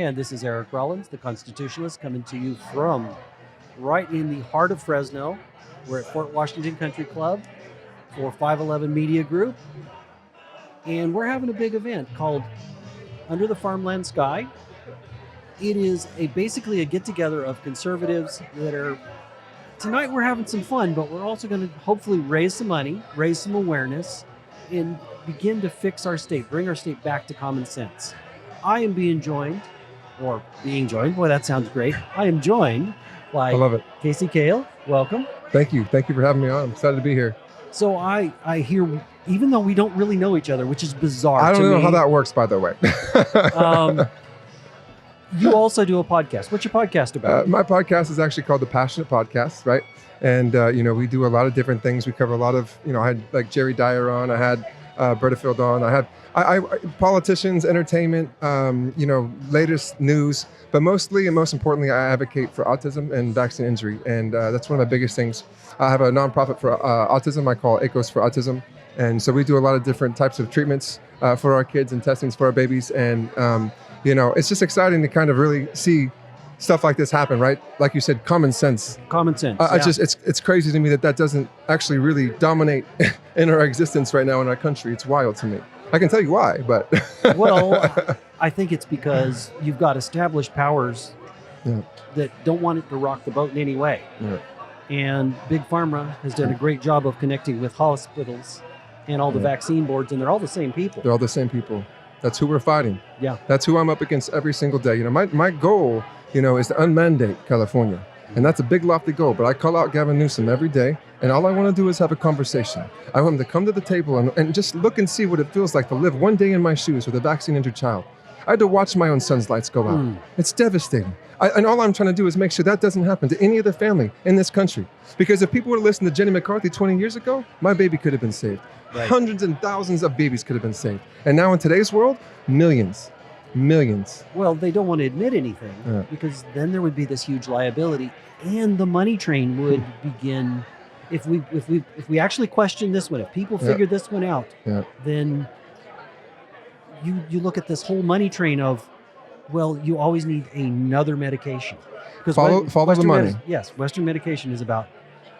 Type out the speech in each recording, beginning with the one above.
And this is Eric Rollins, the Constitutionalist, coming to you from right in the heart of Fresno. We're at Fort Washington Country Club for 511 Media Group. And we're having a big event called Under the Farmland Sky. It is basically a get-together of conservatives that are... Tonight we're having some fun, but we're also going to hopefully raise some money, raise some awareness, and begin to fix our state, bring our state back to common sense. I am being joined, boy, that sounds great. I am joined by I love it. Kasey, Kahl. Welcome. Thank you. Thank you for having me on. I'm excited to be here. So I hear, even though we don't really know each other, which is bizarre I to don't know me, how that works, by the way. You also do a podcast. What's your podcast about? My podcast is actually called The Passionate Podcast, right? And, we do a lot of different things. We cover a lot of, I had like Jerry Dyer on, I had Berta Field on, I had politicians, entertainment, latest news, but mostly and most importantly, I advocate for autism and vaccine injury. And that's one of my biggest things. I have a nonprofit for autism. I call ACOS for Autism. And so we do a lot of different types of treatments for our kids and testings for our babies. And, it's just exciting to kind of really see stuff like this happen, right? Like you said, common sense. Common sense. It's crazy to me that doesn't actually really dominate in our existence right now in our country. It's wild to me. I can tell you why, but. Well, I think it's because you've got established powers that don't want it to rock the boat in any way. Yeah. And Big Pharma has done a great job of connecting with hospitals and all the vaccine boards, and they're all the same people. They're all the same people. That's who we're fighting. Yeah. That's who I'm up against every single day. My goal, is to unmandate California. And that's a big lofty goal, but I call out Gavin Newsom every day, and all I want to do is have a conversation. I want him to come to the table and just look and see what it feels like to live one day in my shoes with a vaccine-injured child. I had to watch my own son's lights go out. It's devastating. And all I'm trying to do is make sure that doesn't happen to any other family in this country. Because if people would have listened to Jenny McCarthy 20 years ago, my baby could have been saved. Right. Hundreds and thousands of babies could have been saved. And now in today's world, millions. Well, they don't want to admit anything because then there would be this huge liability, and the money train would begin. If we actually question this one, if people figure this one out, then you look at this whole money train of, well, you always need another medication. Because follow the money. Yes, Western medication is about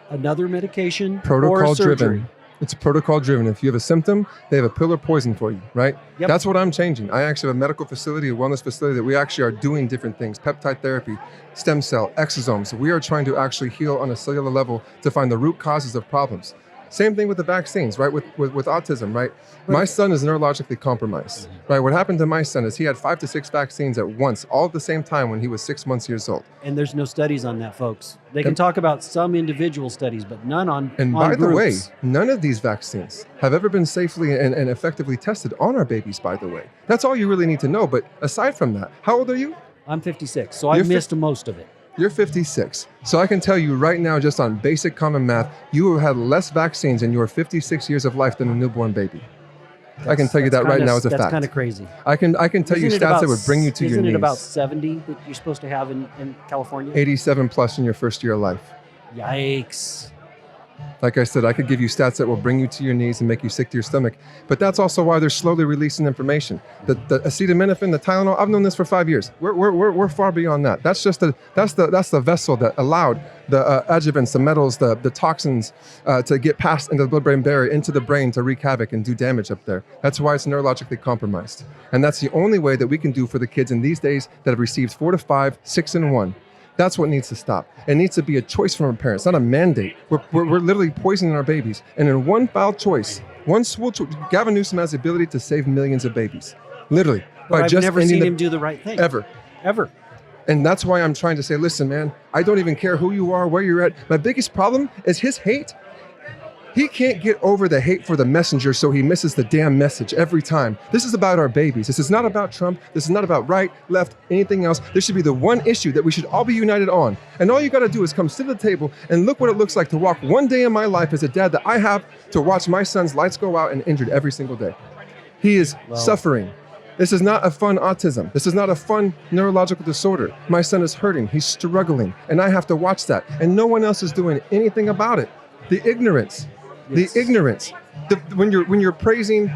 another medication protocol or surgery. driven. It's protocol driven. If you have a symptom, they have a pill or poison for you, right? Yep. That's what I'm changing. I actually have a medical facility, a wellness facility that we actually are doing different things. Peptide therapy, stem cell, exosomes. We are trying to actually heal on a cellular level to find the root causes of problems. Same thing with the vaccines, right? With autism, right? My son is neurologically compromised, right? What happened to my son is he had 5 to 6 vaccines at once, all at the same time when he was 6 months old. And there's no studies on that, folks. They can talk about some individual studies, but none on And on by the way, groups. none of these vaccines have ever been safely and effectively tested on our babies, by the way. That's all you really need to know. But aside from that, how old are you? I'm 56, so I missed most of it. You're 56. So I can tell you right now, just on basic common math, you have had less vaccines in your 56 years of life than a newborn baby. I can tell you that right now as a fact. That's kind of crazy. I can tell you stats that would bring you to your knees. Isn't it about 70 that you're supposed to have in California? 87 plus in your first year of life. Yikes. Like I said, I could give you stats that will bring you to your knees and make you sick to your stomach. But that's also why they're slowly releasing information. The acetaminophen, the Tylenol, I've known this for 5 years. We're far beyond that. That's just that's the vessel that allowed the adjuvants, the metals, the toxins to get past into the blood-brain barrier, into the brain to wreak havoc and do damage up there. That's why it's neurologically compromised. And that's the only way that we can do for the kids in these days that have received 4 to 5, 6 and 1. That's what needs to stop. It needs to be a choice from our parents, not a mandate. We're literally poisoning our babies. And in one foul choice, one swool choice, Gavin Newsom has the ability to save millions of babies. Literally. But I've never seen him do the right thing. Ever. And that's why I'm trying to say, listen, man, I don't even care who you are, where you're at. My biggest problem is his hate. He can't get over the hate for the messenger, so he misses the damn message every time. This is about our babies. This is not about Trump. This is not about right, left, anything else. This should be the one issue that we should all be united on. And all you got to do is come sit at the table and look what it looks like to walk one day in my life as a dad that I have to watch my son's lights go out and injured every single day. He is suffering. This is not a fun autism. This is not a fun neurological disorder. My son is hurting. He's struggling. And I have to watch that. And no one else is doing anything about it. The ignorance. The ignorance. When you're praising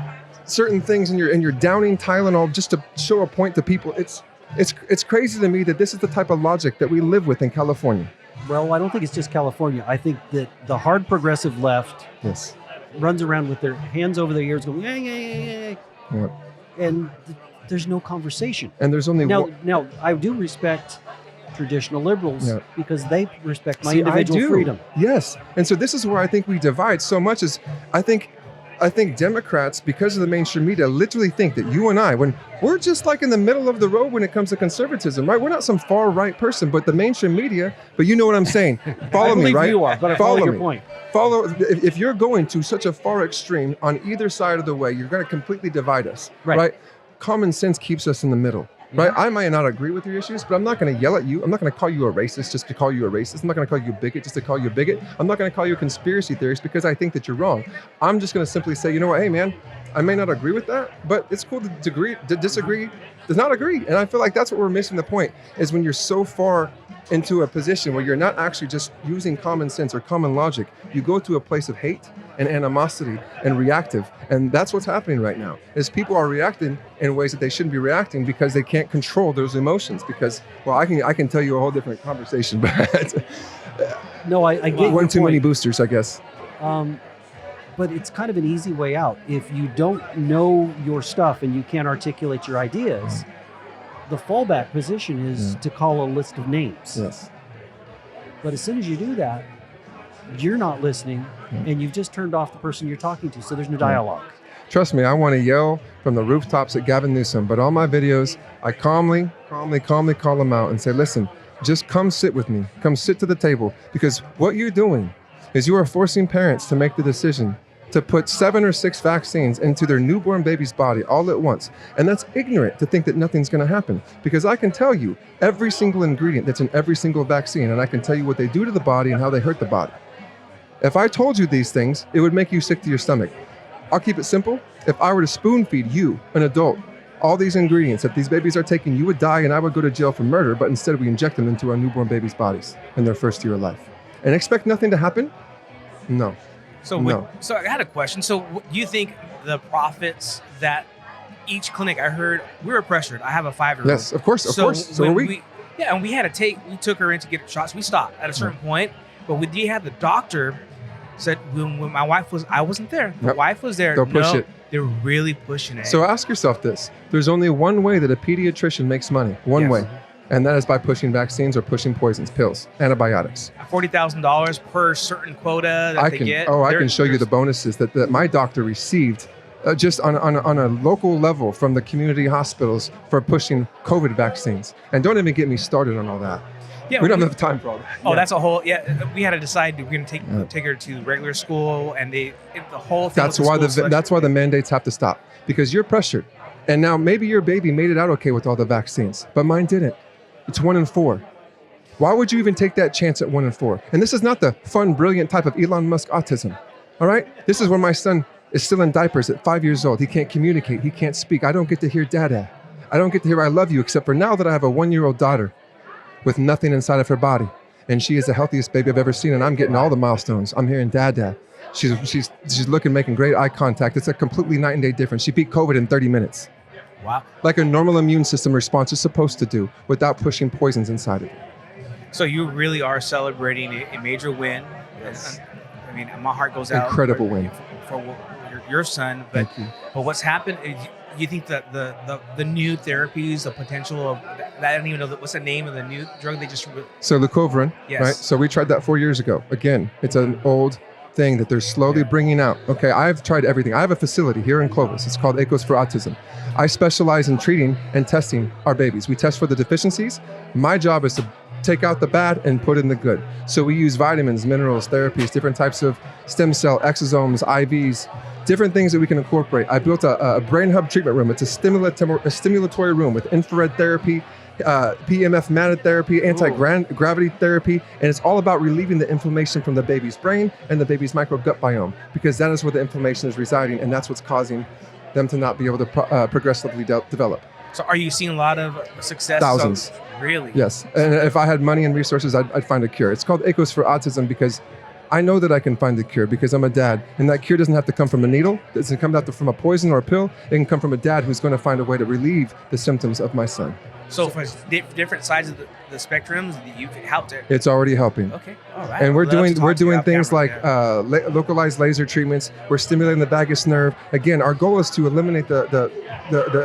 certain things and you're downing Tylenol just to show a point to people, it's It's crazy to me that this is the type of logic that we live with in California. Well, I don't think it's just California. I think that the hard progressive left Yes. runs around with their hands over their ears going, yeah, yeah, yeah, yeah. Yep. And there's no conversation. And there's only Now, I do respect traditional liberals Yeah. because they respect my See, individual I do. freedom. Yes. And so this is where I think we divide so much is I think Democrats, because of the mainstream media, literally think that you and I, when we're just like in the middle of the road when it comes to conservatism, right? We're not some far right person, but the mainstream media, but you know what I'm saying. Follow I me, believe right? you are, but I follow your me. point. If you're going to such a far extreme on either side of the way, you're going to completely divide us, Right. right? Common sense keeps us in the middle. Right? I might not agree with your issues, but I'm not going to yell at you. I'm not going to call you a racist just to call you a racist. I'm not going to call you a bigot just to call you a bigot. I'm not going to call you a conspiracy theorist because I think that you're wrong. I'm just going to simply say, you know what, hey man, I may not agree with that, but it's cool to disagree, does not agree. And I feel like that's what we're missing the point, is when you're so far into a position where you're not actually just using common sense or common logic, you go to a place of hate and animosity and reactive. And that's what's happening right now, is people are reacting in ways that they shouldn't be reacting because they can't control those emotions. Because, well, I can tell you a whole different conversation, but No, I get one your too many point. boosters, I guess. But it's kind of an easy way out. If you don't know your stuff and you can't articulate your ideas, the fallback position is to call a list of names. Yes. But as soon as you do that, you're not listening and you've just turned off the person you're talking to. So there's no dialogue. Trust me, I want to yell from the rooftops at Gavin Newsom, but on my videos, I calmly call him out and say, listen, just come sit with me. Come sit to the table. Because what you're doing is you are forcing parents to make the decision to put 7 or 6 vaccines into their newborn baby's body all at once. And that's ignorant to think that nothing's going to happen. Because I can tell you every single ingredient that's in every single vaccine, and I can tell you what they do to the body and how they hurt the body. If I told you these things, it would make you sick to your stomach. I'll keep it simple. If I were to spoon feed you, an adult, all these ingredients that these babies are taking, you would die and I would go to jail for murder, but instead we inject them into our newborn babies' bodies in their first year of life. And expect nothing to happen? No. So, No. so I had a question. So, do you think the profits that each clinic? I heard we were pressured. I have a 5-year-old. Yes, of course. So when are we. and we had to we took her in to get shots. We stopped at a certain point, but we did have the doctor said when my wife was, I wasn't there. The wife was there. They'll push it. They're really pushing it. So ask yourself this. There's only one way that a pediatrician makes money. One Yes. way. And that is by pushing vaccines or pushing poisons, pills, antibiotics. $40,000 per certain quota that they get. I can show you the bonuses that my doctor received just on a local level from the community hospitals for pushing COVID vaccines. And don't even get me started on all that. Yeah, we don't have time for all that. Oh, that's a whole. Yeah, we had to decide we're going to take her to regular school, and the whole thing. That's why that's why the mandates have to stop, because you're pressured. And now maybe your baby made it out okay with all the vaccines, but mine didn't. It's 1 in 4. Why would you even take that chance at 1 in 4? And this is not the fun, brilliant type of Elon Musk autism. All right? This is when my son is still in diapers at 5 years old. He can't communicate. He can't speak. I don't get to hear Dada. I don't get to hear I love you, except for now that I have a 1-year-old daughter with nothing inside of her body. And she is the healthiest baby I've ever seen, and I'm getting all the milestones. I'm hearing Dada. She's looking, making great eye contact. It's a completely night and day difference. She beat COVID in 30 minutes. Wow. Like a normal immune system response is supposed to do, without pushing poisons inside of it. So you really are celebrating a major win. Yes. I mean, my heart goes out. Incredible win. For your son. But Thank you. But what's happened? You think that the new therapies, the potential of I don't even know what's the name of the new drug they just. So Leucovorin, Yes. right? So we tried that 4 years ago. Again, it's an old thing that they're slowly bringing out. Okay, I've tried everything. I have a facility here in Clovis. It's called Acos for Autism. I specialize in treating and testing our babies. We test for the deficiencies. My job is to take out the bad and put in the good. So we use vitamins, minerals, therapies, different types of stem cell, exosomes, IVs, different things that we can incorporate. I built a brain hub treatment room. It's a stimulatory room with infrared therapy, PMF matted therapy, anti-gravity therapy, and it's all about relieving the inflammation from the baby's brain and the baby's microgut biome, because that is where the inflammation is residing, and that's what's causing them to not be able to progressively develop. So are you seeing a lot of success? Thousands. Really? Yes, and if I had money and resources, I'd find a cure. It's called Acos for Autism because I know that I can find the cure because I'm a dad, and that cure doesn't have to come from a needle. It doesn't come from a poison or a pill. It can come from a dad who's going to find a way to relieve the symptoms of my son. So for different sides of the spectrums, you can help it. It's already helping. Okay, all right. And we're Well, I'll have to doing talk to you off things camera, like localized laser treatments. We're stimulating the vagus nerve. Again, our goal is to eliminate the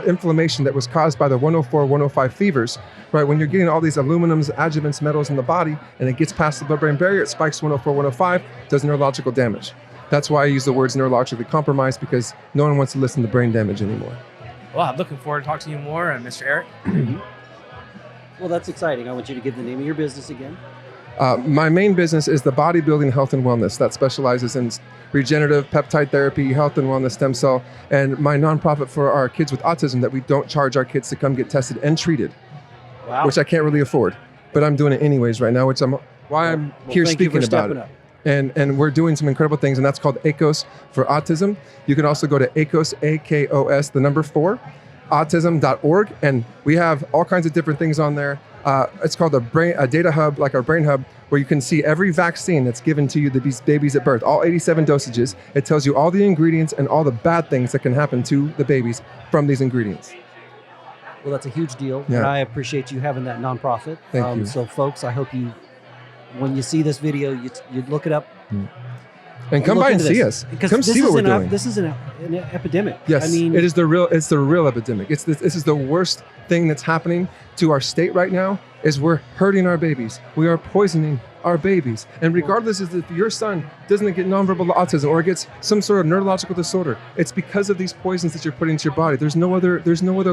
inflammation that was caused by the 104, 105 fevers. Right, when you're getting all these aluminums, adjuvants, metals in the body, and it gets past the blood-brain barrier, it spikes 104, 105, does neurological damage. That's why I use the words neurologically compromised, because no one wants to listen to brain damage anymore. Well, I'm looking forward to talking to you more, Mr. Eric. Well, that's exciting. I want you to give the name of your business again. My main business is the Bodybuilding Health and Wellness that specializes in regenerative peptide therapy, health and wellness, stem cell, and my nonprofit for our kids with autism that we don't charge our kids to come get tested and treated, Wow. which I can't really afford, but I'm doing it anyways right now, which I'm here thank you for speaking about stepping it. up. And we're doing some incredible things, and that's called ACOS for autism. You can also go to ACOS, AKOS, the number 4, autism.org, and we have all kinds of different things on there. It's called a data hub, like our brain hub, where you can see every vaccine that's given to you, these babies at birth, all 87 dosages. It tells you all the ingredients and all the bad things that can happen to the babies from these ingredients. Well, that's a huge deal. Yeah. And I appreciate you having that nonprofit. Thank you. So, folks, I hope you, when you see this video, you look it up. And come Look by and into see this. us. Because Come this see what is we're an doing. This is an epidemic. Yes, I mean, it's the real epidemic. This is the worst thing that's happening to our state right now. Is we're hurting our babies. We are poisoning our babies. And regardless of if your son doesn't get nonverbal autism or gets some sort of neurological disorder, it's because of these poisons that you're putting into your body. There's no other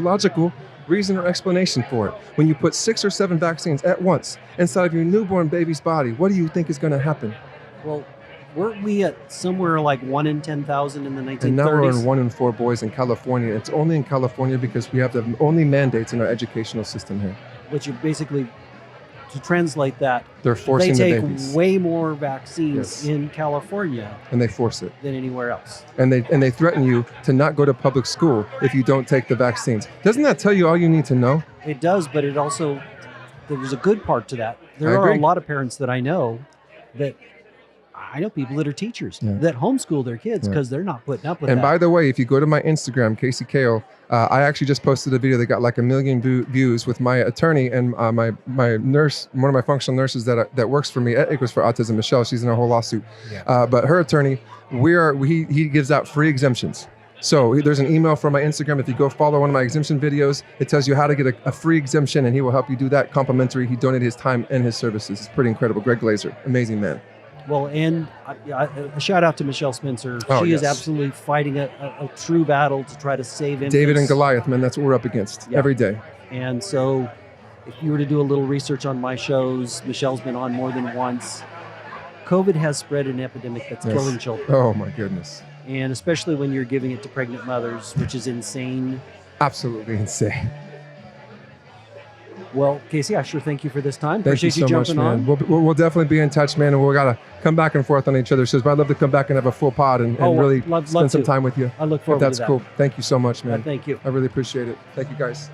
logical reason or explanation for it. When you put 6 or 7 vaccines at once inside of your newborn baby's body, what do you think is going to happen? well, weren't we at somewhere like 1 in 10,000 in the 1930s? And now we're in 1 in 4 boys in California. It's only in California because we have the only mandates in our educational system here. Which you basically, to translate that, They're forcing they the take babies. way more vaccines Yes. in California And they force it. than anywhere else. And they threaten you to not go to public school if you don't take the vaccines. Doesn't that tell you all you need to know? It does, but it also, there's a good part to that. There I are agree. a lot of parents that I know people that are teachers Yeah. that homeschool their kids Yeah. because they're not putting up with And that. by the way, if you go to my Instagram, Kasey Kahl, I actually just posted a video that got like 1 million views with my attorney and my nurse, one of my functional nurses that works for me at Equus for Autism, Michelle. She's in a whole lawsuit. Yeah. But her attorney, he gives out free exemptions. So there's an email from my Instagram. If you go follow one of my exemption videos, it tells you how to get a free exemption, and he will help you do that complimentary. He donated his time and his services. It's pretty incredible. Greg Glazer, amazing man. Well, and a shout out to Michelle Spencer. Oh, She is yes. absolutely fighting a true battle to try to save infants. David and Goliath, man, that's what we're up against Yeah. every day. And so if you were to do a little research on my shows, Michelle's been on more than once. COVID has spread an epidemic that's Yes. killing children. Oh my goodness. And especially when you're giving it to pregnant mothers, which is insane. Absolutely insane. Well, Kasey, I sure thank you for this time. Thank Appreciate you so much, jumping man. on. We'll definitely be in touch, man, and we'll gotta come back and forth on each other's shows. But I'd love to come back and have a full pod and really love spend some to. time with you. I look If forward that's to that. cool. Thank you so much, man. Thank you. I really appreciate it. Thank you, guys.